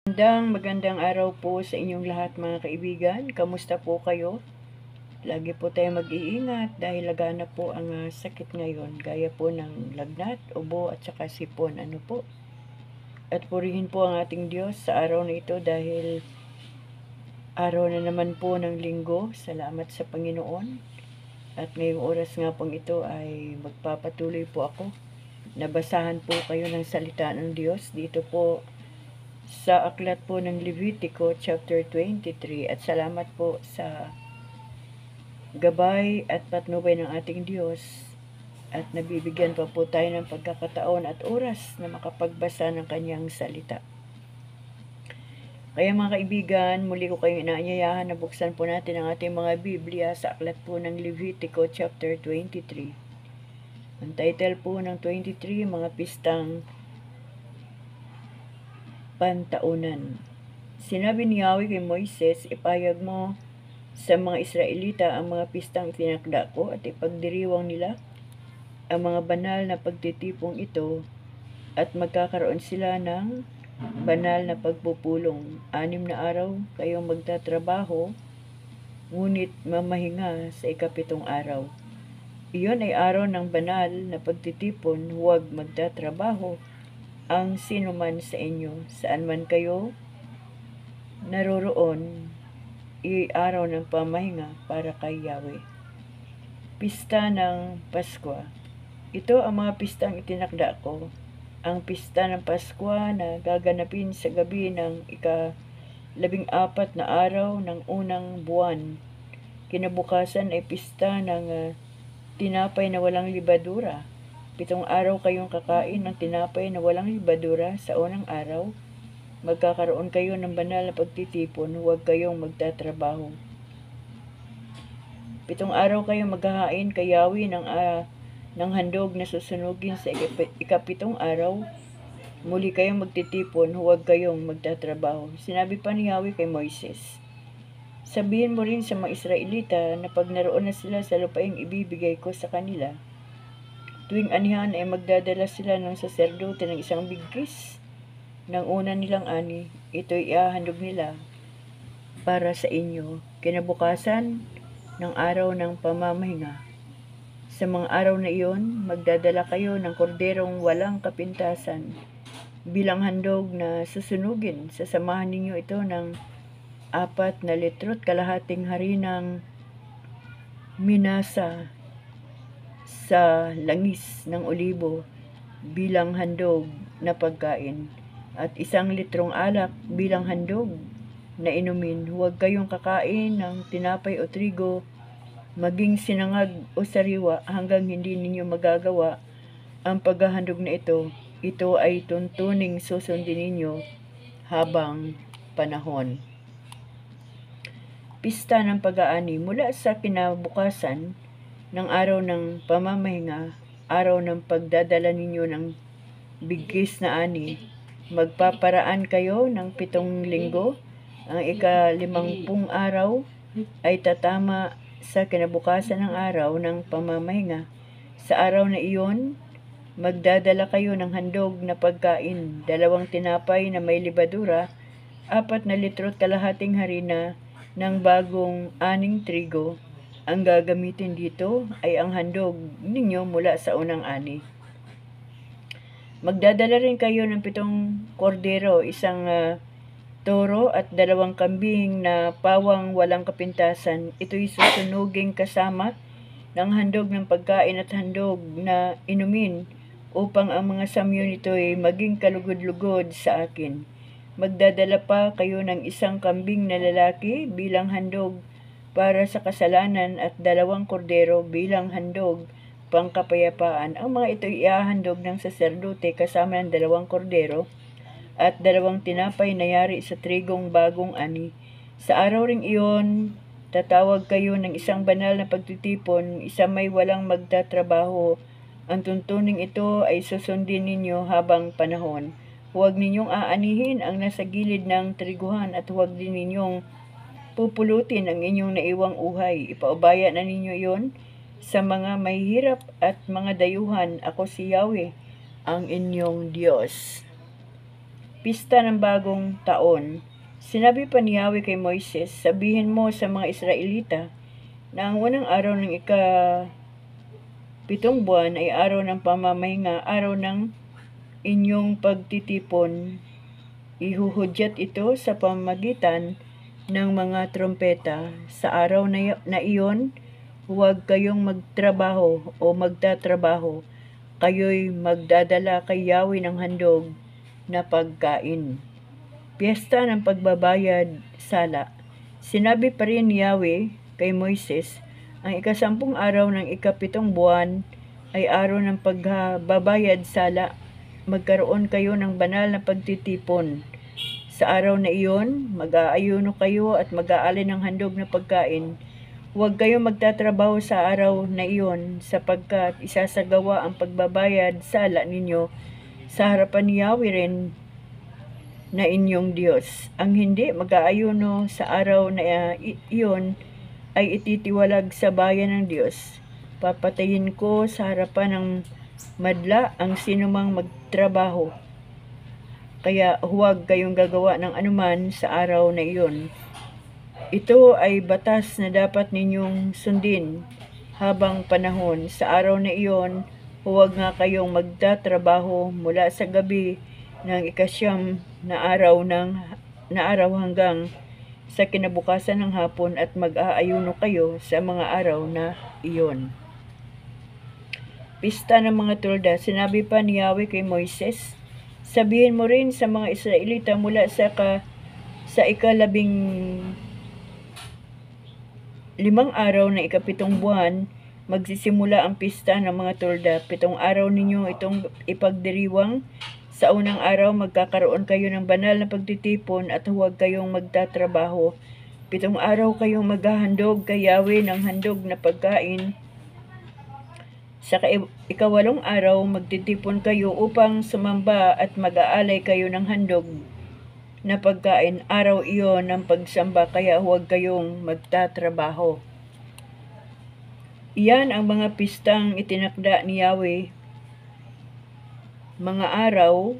Magandang araw po sa inyong lahat mga kaibigan. Kamusta po kayo? Lagi po tayong mag-iingat dahil laganap po ang sakit ngayon, gaya po ng lagnat, ubo at saka sipon. At purihin po ang ating Diyos sa araw na ito dahil araw na naman po ng linggo. Salamat sa Panginoon. At ngayong oras nga pong ito ay magpapatuloy po ako. Nabasahan po kayo ng salita ng Diyos dito po sa aklat po ng Levitico chapter 23, at salamat po sa gabay at patnubay ng ating Diyos at nabibigyan pa po tayo ng pagkakataon at oras na makapagbasa ng kanyang salita. Kaya mga kaibigan, muli ko kayong inaanyayahan na buksan po natin ang ating mga Biblia sa aklat po ng Levitico chapter 23. Ang title po ng 23, mga pistang pantaunan. Sinabi ni Yahweh kay Moises, ipayag mo sa mga Israelita ang mga pistang tinakda ko at ipagdiriwang nila ang mga banal na pagtitipong ito at magkakaroon sila ng banal na pagpupulong. 6 na araw kayong magtatrabaho, ngunit mamahinga sa 7 araw. Iyon ay araw ng banal na pagtitipon, huwag magtatrabaho ang sinuman sa inyo, saan man kayo naroroon, araw ng pamahinga para kay Yahweh. Pista ng Pasko. Ito ang mga pistang itinakda ko. Ang pista ng Pasko na gaganapin sa gabi ng ika-14 na araw ng unang buwan. Kinabukasan ay pista ng tinapay na walang libadura. 7 araw kayong kakain ng tinapay na walang libadura sa unang araw. Magkakaroon kayo ng banal na pagtitipon, huwag kayong magtatrabaho. 7 araw kayong maghahain kay Yahweh ng handog na susunugin sa ika-7 araw. Muli kayong magtitipon, huwag kayong magtatrabaho. Sinabi pa ni Yahweh kay Moises, sabihin mo rin sa mga Israelita na pag naroon na sila sa lupaing ibibigay ko sa kanila, tuwing anihan ay magdadala sila ng saserdote ng isang bigkis ng una nilang ani. Ito'y ihahandog nila para sa inyo kinabukasan ng araw ng pamamahinga. Sa mga araw na iyon, magdadala kayo ng korderong walang kapintasan bilang handog na susunugin. Sasamahan ninyo ito ng 4 na litro't kalahating harinang minasa sa langis ng olibo bilang handog na pagkain, at 1 litrong alak bilang handog na inumin. Huwag kayong kakain ng tinapay o trigo, maging sinangag o sariwa, hanggang hindi ninyo magagawa ang paghahandog na ito. Ito ay tuntuning susundin ninyo habang panahon. Pista ng pag-aani. Mula sa kinabukasan ng araw ng pamamahinga, araw ng pagdadala ninyo ng bigkis na ani, magpaparaan kayo ng 7 linggo. Ang ika-50 araw ay tatama sa kinabukasan ng araw ng pamamahinga. Sa araw na iyon, magdadala kayo ng handog na pagkain, 2 tinapay na may libadura, 4 na litro't kalahating harina ng bagong aning trigo. Ang gagamitin dito ay ang handog ninyo mula sa unang ani. Magdadala rin kayo ng 7 kordero, 1 toro at 2 kambing na pawang walang kapintasan. Ito'y susunuging kasama ng handog ng pagkain at handog na inumin, upang ang mga samyo nito'y maging kalugod-lugod sa akin. Magdadala pa kayo ng 1 kambing na lalaki bilang handog para sa kasalanan at 2 kordero bilang handog pangkapayapaan. Ang mga ito iahandog ng saserdote kasama ng 2 kordero at 2 tinapay na yari sa trigong bagong ani. Sa araw ring iyon, tatawag kayo ng isang banal na pagtitipon, isa may walang magtatrabaho. Ang tuntuning ito ay susundin ninyo habang panahon. Huwag ninyong aanihin ang nasa gilid ng triguhan at huwag din ninyong pupulutin ang inyong naiwang uhay. Ipaubaya na ninyo iyon sa mga mahihirap at mga dayuhan. Ako si Yahweh, ang inyong Diyos. Pista ng Bagong Taon. Sinabi pa ni Yahweh kay Moises, sabihin mo sa mga Israelita na ang unang araw ng ika-7 buwan ay araw ng pamamahinga, araw ng inyong pagtitipon. Ihuhudyat ito sa pamamagitan ng mga trompeta. Sa araw na iyon, huwag kayong magtrabaho o magtatrabaho. Kayo'y magdadala kay Yahweh ng handog na pagkain. Piyesta ng Pagbabayad Sala. Sinabi pa rin ni Yahweh kay Moises, ang ika-10 araw ng ika-7 buwan ay araw ng pagbabayad sala. Magkaroon kayo ng banal na pagtitipon. Sa araw na iyon, mag-aayuno kayo at mag-aalay ng handog na pagkain. Huwag kayong magtatrabaho sa araw na iyon, sapagkat isasagawa ang pagbabayad sala ninyo sa harapan ni Yahweh rin na inyong Diyos. Ang hindi mag-aayuno sa araw na iyon ay ititiwalag sa bayan ng Diyos. Papatayin ko sa harapan ng madla ang sinumang magtrabaho. Kaya huwag kayong gagawa ng anuman sa araw na iyon. Ito ay batas na dapat ninyong sundin habang panahon. Sa araw na iyon, huwag nga kayong magtatrabaho mula sa gabi ng ika-9 na araw hanggang sa kinabukasan ng hapon at mag-aayuno kayo sa mga araw na iyon. Pista ng mga Tulda. Sinabi pa ni Yahweh kay Moises, sabihin mo rin sa mga Israelita mula sa ika-15 araw na ika-7 buwan, magsisimula ang pista ng mga Tulda. 7 araw ninyo itong ipagdiriwang. Sa unang araw, magkakaroon kayo ng banal na pagtitipon at huwag kayong magtatrabaho. 7 araw kayong maghahandog kay Yahweh ng handog na pagkain. Sa ika-8 araw, magtitipon kayo upang sumamba at mag-aalay kayo ng handog na pagkain. Araw iyon ng pagsamba, kaya huwag kayong magtatrabaho. Iyan ang mga pistang itinakda ni Yahweh, mga araw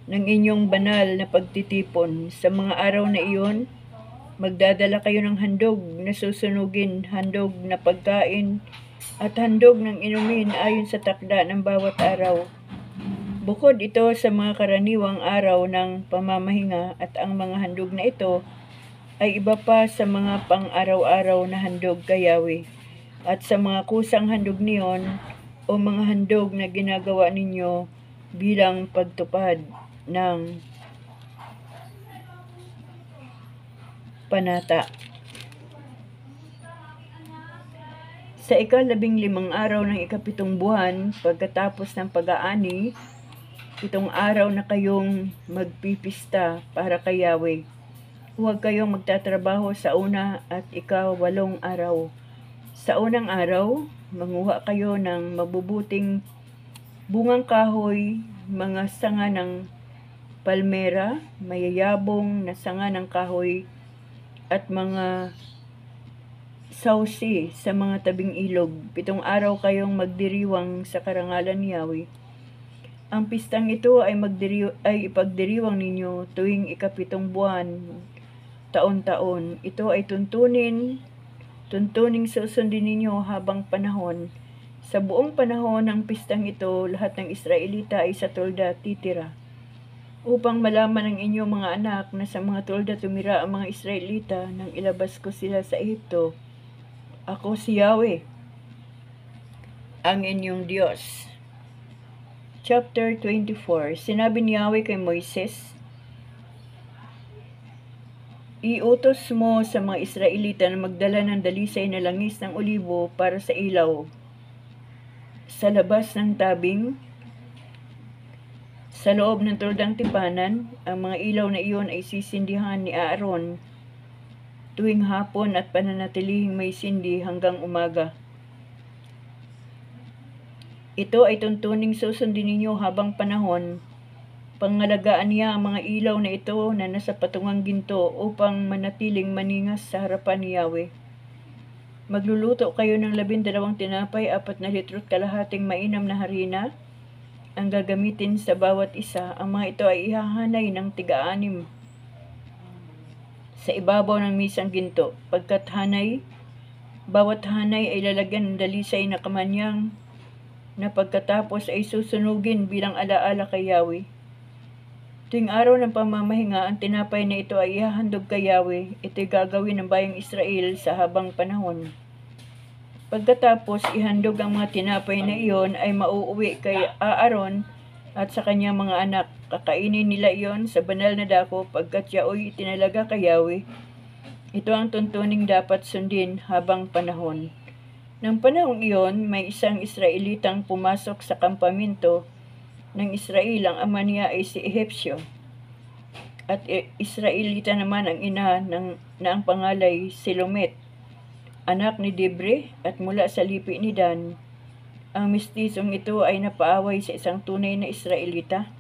ng inyong banal na pagtitipon. Sa mga araw na iyon, magdadala kayo ng handog na susunugin, handog na pagkain, at handog ng inumin ayon sa takda ng bawat araw. Bukod ito sa mga karaniwang araw ng pamamahinga, at ang mga handog na ito ay iba pa sa mga pang-araw-araw na handog kay Yahweh, at sa mga kusang handog niyon o mga handog na ginagawa ninyo bilang pagtupad ng panata. Sa ika-15 araw ng ika-7 buwan, pagkatapos ng pag-aani, 7 araw na kayong magpipista para kay Yahweh. Huwag kayong magtatrabaho sa una at ika-8 araw. Sa unang araw, manguha kayo ng mabubuting bungang kahoy, mga sanga ng palmera, mayayabong na sanga ng kahoy, at mga sausi sa mga tabing ilog. 7 araw kayong magdiriwang sa karangalan ni Yahweh. Ang pistang ito ay ipagdiriwang ninyo tuwing ika-7 buwan, taon-taon. Ito ay tuntuning susundin ninyo habang panahon. Sa buong panahon ng pistang ito, lahat ng Israelita ay sa Tulda titira. Upang malaman ng inyong mga anak na sa mga Tulda tumira ang mga Israelita nang ilabas ko sila sa Ehipto. Ako si Yahweh, ang inyong Diyos. Chapter 24. Sinabi ni Yahweh kay Moises, iutos mo sa mga Israelita na magdala ng dalisay na langis ng olibo para sa ilaw sa labas ng tabing. Sa loob ng tuldang tipanan, ang mga ilaw na iyon ay sisindihan ni Aaron tuwing hapon at pananatilihing may sindi hanggang umaga. Ito ay tuntuning susundin ninyo habang panahon. Pangalagaan niya ang mga ilaw na ito na nasa patungang ginto upang manatiling maningas sa harapan ni Yahweh. Magluluto kayo ng 12 tinapay, 4 litro't kalahating mainam na harina, ang gagamitin sa bawat isa. Ang mga ito ay ihahanay ng tiga-anim sa ibabaw ng misang ginto. Pagkat bawat hanay ay lalagyan ng dalisay na kamanyang na pagkatapos ay susunugin bilang alaala kay Yahweh. Tuwing araw ng pamamahinga, ang tinapay na ito ay ihahandog kay Yahweh. Ito'y gagawin ng bayang Israel sa habang panahon. Pagkatapos ihandog ang mga tinapay na iyon ay mauuwi kay Aaron at sa kanyang mga anak. Kakainin nila iyon sa banal na dako pagkat yaoy itinalaga kay Yahweh. Ito ang tuntuning dapat sundin habang panahon. Nang panahong iyon, may isang Israelitang pumasok sa kampamento ng Israel. Ang ama niya ay si Ehipsyo. At Israelita naman ang ina na ang pangalay Silomet, anak ni Debre at mula sa lipi ni Dan. Ang mistisong ito ay napaaway sa isang tunay na Israelita.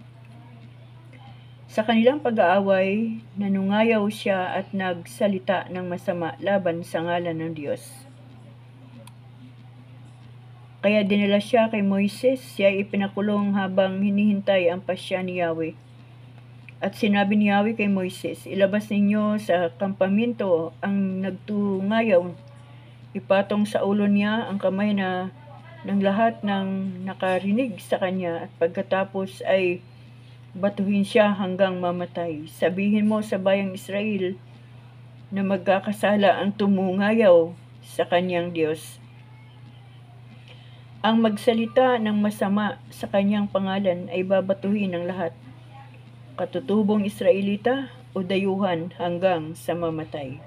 Sa kanilang pag-aaway, nanungayaw siya at nagsalita ng masama laban sa ngalan ng Diyos. Kaya dinala siya kay Moises, siya ay ipinakulong habang hinihintay ang pasya ni Yahweh. At sinabi ni Yahweh kay Moises, ilabas ninyo sa kampamento ang nagtungayaw. Ipatong sa ulo niya ang kamay ng lahat ng nakarinig sa kanya at pagkatapos ay batuhin siya hanggang mamatay. Sabihin mo sa bayang Israel na magkakasala ang tumungayaw sa kanyang Diyos. Ang magsalita ng masama sa kanyang pangalan ay babatuhin ng lahat, katutubong Israelita o dayuhan hanggang sa mamatay.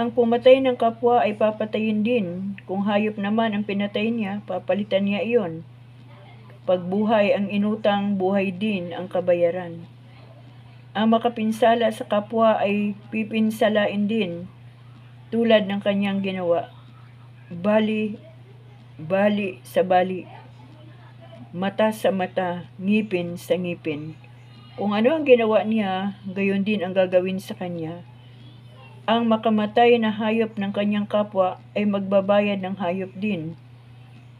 Ang pumatay ng kapwa ay papatayin din. Kung hayop naman ang pinatay niya, papalitan niya iyon. Pag buhay ang inutang, buhay din ang kabayaran. Ang makapinsala sa kapwa ay pipinsalain din, tulad ng kanyang ginawa. Bali sa bali, mata sa mata, ngipin sa ngipin. Kung ano ang ginawa niya, gayon din ang gagawin sa kanya. Ang makamatay na hayop ng kanyang kapwa ay magbabayad ng hayop din.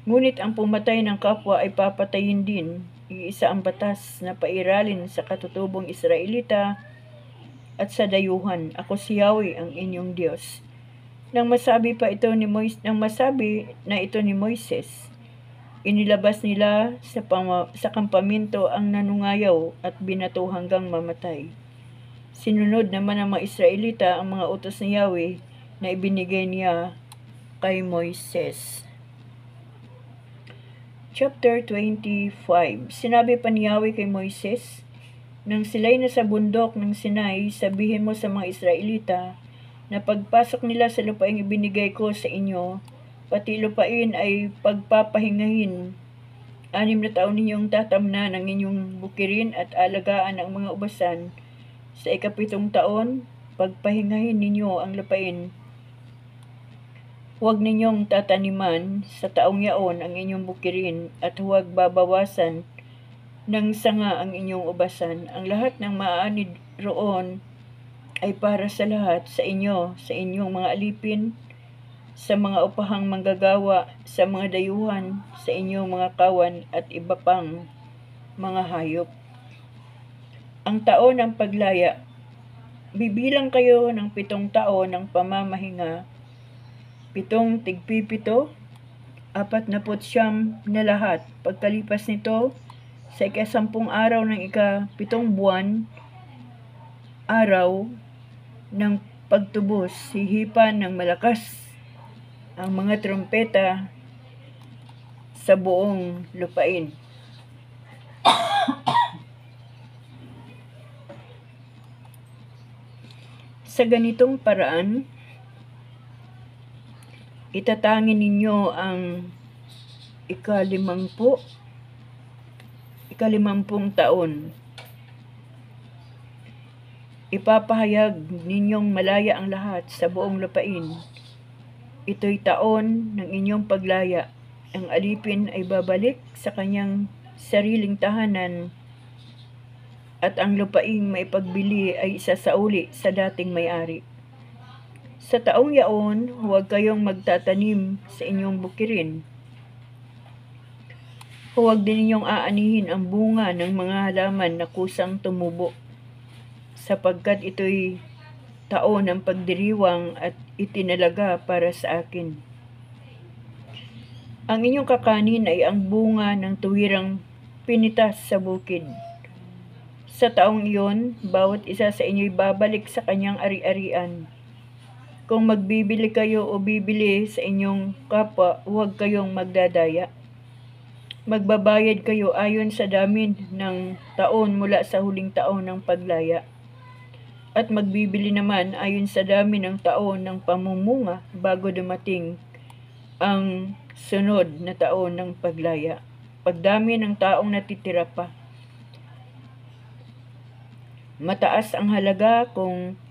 Ngunit ang pumatay ng kapwa ay papatayin din. Iisa ang batas na pairalin sa katutubong Israelita at sa dayuhan. Ako si Yahweh ang inyong Diyos. Nang masabi na ito ni Moises, inilabas nila sa kampamento ang nanungayaw at binato hanggang mamatay. Sinunod naman ng mga Israelita ang mga utos ni Yahweh na ibinigay niya kay Moises. Chapter 25. Sinabi pa ni Yahweh kay Moises, nang sila'y nasa bundok ng Sinai, sabihin mo sa mga Israelita na pagpasok nila sa lupaing ibinigay ko sa inyo, pati lupain ay pagpapahingahin. 6 na taon ninyong tatamnan ang inyong bukirin at alagaan ang mga ubasan. Sa 7 taon, pagpahingahin ninyo ang lupain. Huwag ninyong tataniman sa taong yaon ang inyong bukirin at huwag babawasan ng sanga ang inyong ubasan. Ang lahat ng maaanid roon ay para sa lahat, sa inyong mga alipin, sa mga upahang manggagawa, sa mga dayuhan, sa inyong mga kawan at iba pang mga hayop. Ang taon ng paglaya, bibilang kayo ng 7 taon ng pamamahinga, 7 tigpipito, 49 na lahat. Pagkalipas nito, sa 10 araw ng 7 buwan, araw ng pagtubos, hihipan ng malakas ang mga trompeta sa buong lupain. Sa ganitong paraan, itatangin ninyo ang ikalimampung taon. Ipapahayag ninyong malaya ang lahat sa buong lupain. Ito'y taon ng inyong paglaya. Ang alipin ay babalik sa kanyang sariling tahanan at ang lupaing may pagbili ay isasauli sa dating may-ari. Sa taong yaon, huwag kayong magtatanim sa inyong bukirin. Huwag din ninyong aanihin ang bunga ng mga halaman na kusang tumubo, sapagkat ito'y taon ng pagdiriwang at itinalaga para sa akin. Ang inyong kakanin ay ang bunga ng tuwirang pinitas sa bukid. Sa taong iyon, bawat isa sa inyo'y babalik sa kanyang ari-arian. Kung magbibili kayo o bibili sa inyong kapwa, huwag kayong magdadaya. Magbabayad kayo ayon sa dami ng taon mula sa huling taon ng paglaya. At magbibili naman ayon sa dami ng taon ng pamumunga bago dumating ang sunod na taon ng paglaya. Pagdami ng taong natitira pa. Mataas ang halaga kung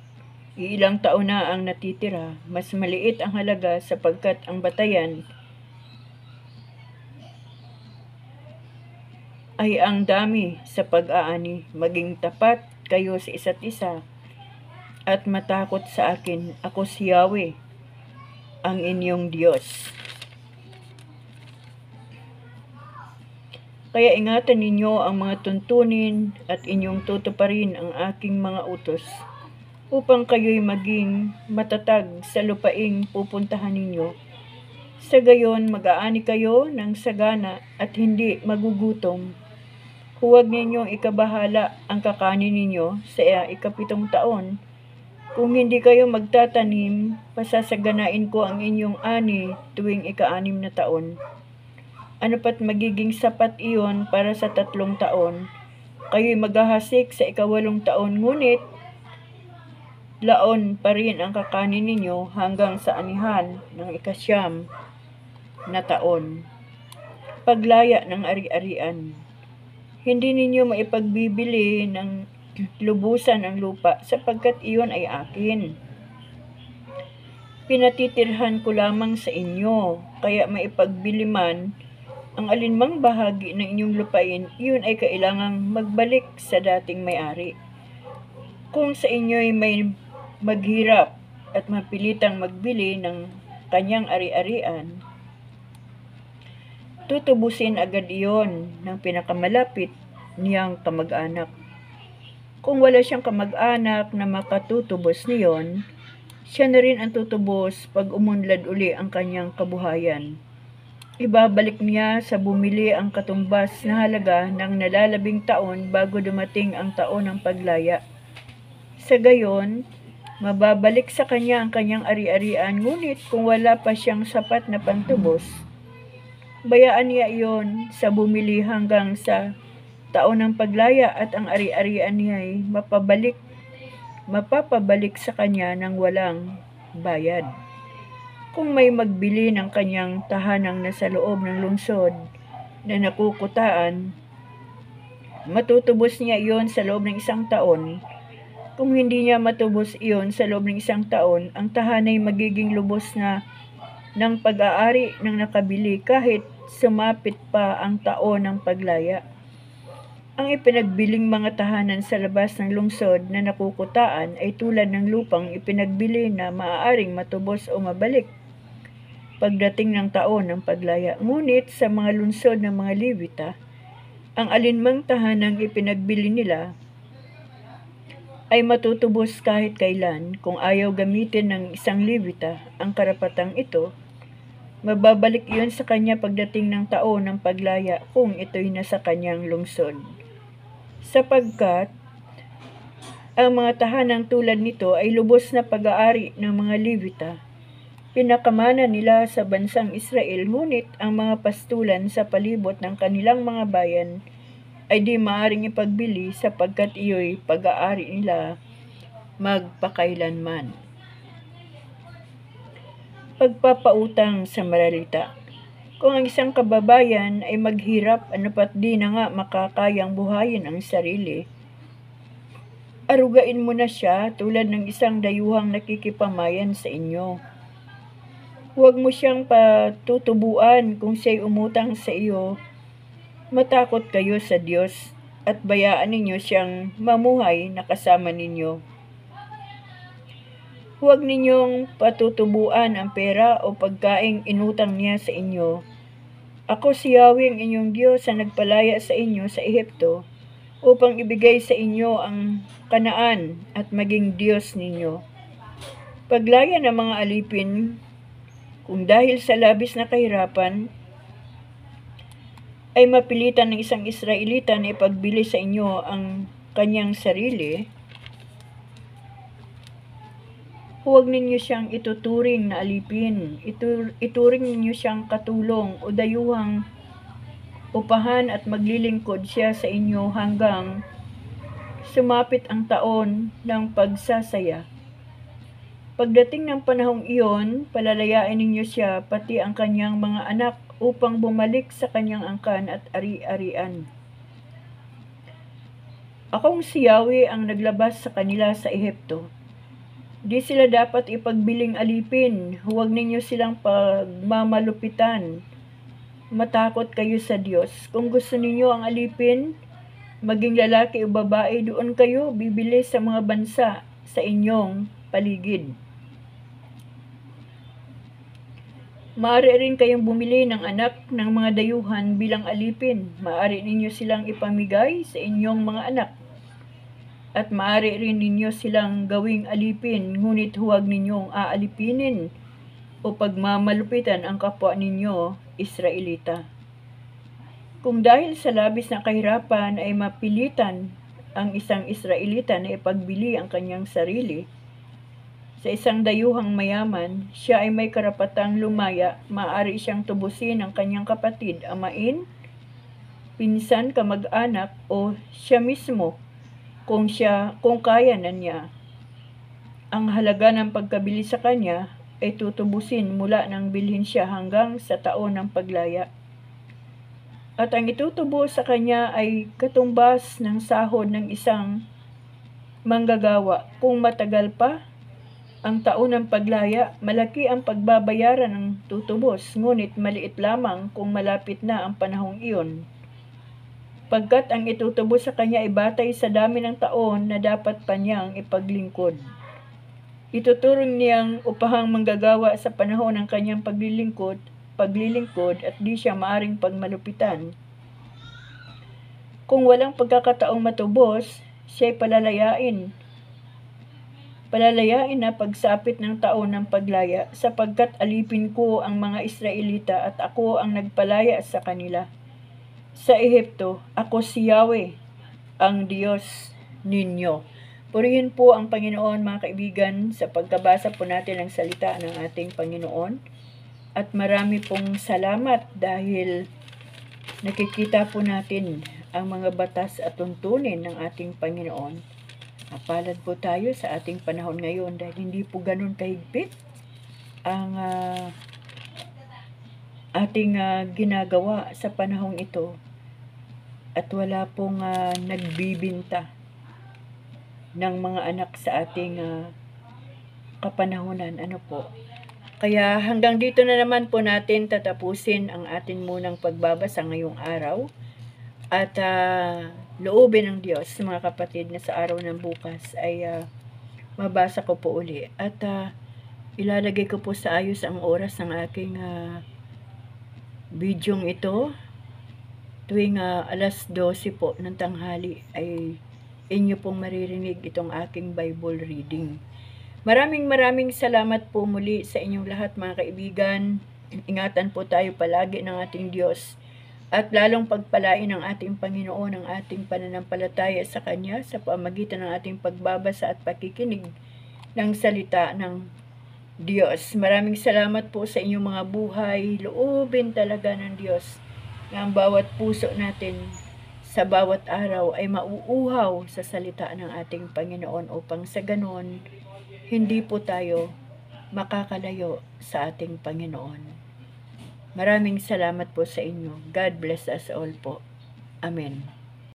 ilang taon na ang natitira, mas maliit ang halaga sapagkat ang batayan ay ang dami sa pag-aani. Maging tapat kayo sa isa't isa at matakot sa akin. Ako si Yahweh, ang inyong Diyos. Kaya ingatan ninyo ang mga tuntunin at inyong tutuparin ang aking mga utos, upang kayo'y maging matatag sa lupaing pupuntahan ninyo. Sa gayon, mag-aani kayo ng sagana at hindi magugutom. Huwag ninyong ikabahala ang kakanin ninyo sa 7 taon. Kung hindi kayo magtatanim, pasasaganain ko ang inyong ani tuwing 6 na taon. Ano pat magiging sapat iyon para sa 3 taon. Kayo'y maghahasik sa 8 taon, ngunit laon pa rin ang kakanin ninyo hanggang sa anihan ng 9 na taon. Paglaya ng ari-arian. Hindi ninyo maipagbibili ng lubusan ang lupa sapagkat iyon ay akin. Pinatitirhan ko lamang sa inyo, kaya maipagbili man ang alinmang bahagi ng inyong lupain, iyon ay kailangang magbalik sa dating may-ari. Kung sa inyo'y may maghirap at mapilitang magbili ng kanyang ari-arian, tutubusin agad iyon ng pinakamalapit niyang kamag-anak. Kung wala siyang kamag-anak na makatutubos niyon, siya na rin ang tutubos pag umunlad uli ang kanyang kabuhayan. Ibabalik niya sa bumili ang katumbas na halaga ng nalalabing taon bago dumating ang taon ng paglaya. Sa gayon, mababalik sa kanya ang kanyang ari-arian, ngunit kung wala pa siyang sapat na pantubos, bayaan niya iyon sa bumili hanggang sa taon ng paglaya at ang ari-arian niya ay mapapabalik sa kanya ng walang bayad. Kung may magbili ng kanyang tahanang nasa loob ng lungsod na nakukutaan, matutubos niya iyon sa loob ng 1 taon. Kung hindi niya matubos iyon sa loob ng 1 taon, ang tahanay magiging lubos na ng pag-aari ng nakabili kahit sumapit pa ang taon ng paglaya. Ang ipinagbiling mga tahanan sa labas ng lungsod na nakukutaan ay tulad ng lupang ipinagbili na maaaring matubos o mabalik pagdating ng taon ng paglaya. Ngunit sa mga lungsod ng mga Levita, ang alinmang tahanang ipinagbili nila ay matutubos kahit kailan. Kung ayaw gamitin ng isang Levita ang karapatang ito, mababalik iyon sa kanya pagdating ng taon ng paglaya kung ito'y nasa kanyang lungsod. Sapagkat ang mga tahanang tulad nito ay lubos na pag-aari ng mga Levita. Pinakamana nila sa bansang Israel, ngunit ang mga pastulan sa palibot ng kanilang mga bayan ay di maaaring ipagbili sapagkat iyo'y pag-aari nila magpakailanman. Pagpapautang sa maralita. Kung ang isang kababayan ay maghirap, ano pat di na nga makakayang buhayin ang sarili, arugain mo na siya tulad ng isang dayuhang nakikipamayan sa inyo. Huwag mo siyang patutubuan kung siya'y umutang sa iyo. Matakot kayo sa Diyos at bayaan ninyo siyang mamuhay na kasama ninyo. Huwag ninyong patutubuan ang pera o pagkaing inutang niya sa inyo. Ako si Yahweh ang inyong Diyos na nagpalaya sa inyo sa Ehipto upang ibigay sa inyo ang Kanaan at maging Diyos ninyo. Paglaya ng mga alipin, kung dahil sa labis na kahirapan, ay mapilitan ng isang Israelita na ipagbili sa inyo ang kanyang sarili, huwag ninyo siyang ituturing na alipin. Ituring ninyo siyang katulong o dayuhang upahan at maglilingkod siya sa inyo hanggang sumapit ang taon ng pagsasaya. Pagdating ng panahong iyon, palalayain ninyo siya pati ang kanyang mga anak upang bumalik sa kanyang angkan at ari-arian. Akong si Yahweh ang naglabas sa kanila sa Ehipto. Di sila dapat ipagbiling alipin, huwag ninyo silang pagmamalupitan. Matakot kayo sa Diyos. Kung gusto ninyo ang alipin, maging lalaki o babae, doon kayo bibili sa mga bansa sa inyong paligid. Maaari rin kayong bumili ng anak ng mga dayuhan bilang alipin. Maaari ninyo silang ipamigay sa inyong mga anak. At maaari rin ninyo silang gawing alipin, ngunit huwag ninyong aalipinin o pagmamalupitan ang kapwa ninyo, Israelita. Kung dahil sa labis na kahirapan ay mapilitan ang isang Israelita na ipagbili ang kanyang sarili sa isang dayuhang mayaman, siya ay may karapatang lumaya. Maaari siyang tubusin ang kanyang kapatid, amain, pinsan, kamag-anak o siya mismo kung kaya na niya. Ang halaga ng pagkabili sa kanya ay tutubusin mula nang bilhin siya hanggang sa taon ng paglaya. At ang itutubo sa kanya ay katumbas ng sahod ng isang manggagawa. Kung matagal pa ang taon ng paglaya, malaki ang pagbabayaran ng tutubos, ngunit maliit lamang kung malapit na ang panahong iyon. Pagkat ang itutubo sa kanya ay batay sa dami ng taon na dapat pa niyang ipaglingkod. Ituturing niyang upahang manggagawa sa panahon ng kanyang paglilingkod at di siya maaring pagmalupitan. Kung walang pagkakataong matubos, siya'y palalayain na pagsapit ng taon ng paglaya, sapagkat alipin ko ang mga Israelita at ako ang nagpalaya sa kanila. Sa Ehipto, ako si Yahweh, ang Diyos ninyo. Purihin po ang Panginoon, mga kaibigan, sa pagkabasa po natin ng salita ng ating Panginoon. At marami pong salamat dahil nakikita po natin ang mga batas at tuntunin ng ating Panginoon. Palad po tayo sa ating panahon ngayon dahil hindi po ganun kahigpit ang ating ginagawa sa panahong ito. At wala pong nagbibinta ng mga anak sa ating kapanahonan. Ano po? Kaya hanggang dito na naman po natin tatapusin ang atin munang pagbabasa ngayong araw. At loobin ng Diyos, mga kapatid, na sa araw ng bukas ay mabasa ko po uli. At ilalagay ko po sa ayos ang oras ng aking bidyong ito. Tuwing alas 12 po ng tanghali ay inyo pong maririnig itong aking Bible reading. Maraming salamat po muli sa inyong lahat, mga kaibigan. Ingatan po tayo palagi ng ating Diyos. At lalong pagpalain ng ating Panginoon ang ating pananampalataya sa Kanya sa pamagitan ng ating pagbabasa at pakikinig ng salita ng Diyos. Maraming salamat po sa inyong mga buhay. Loobin talaga ng Diyos na ang bawat puso natin sa bawat araw ay mauuhaw sa salita ng ating Panginoon upang sa ganon hindi po tayo makakalayo sa ating Panginoon. Maraming salamat po sa inyo. God bless us all po. Amen.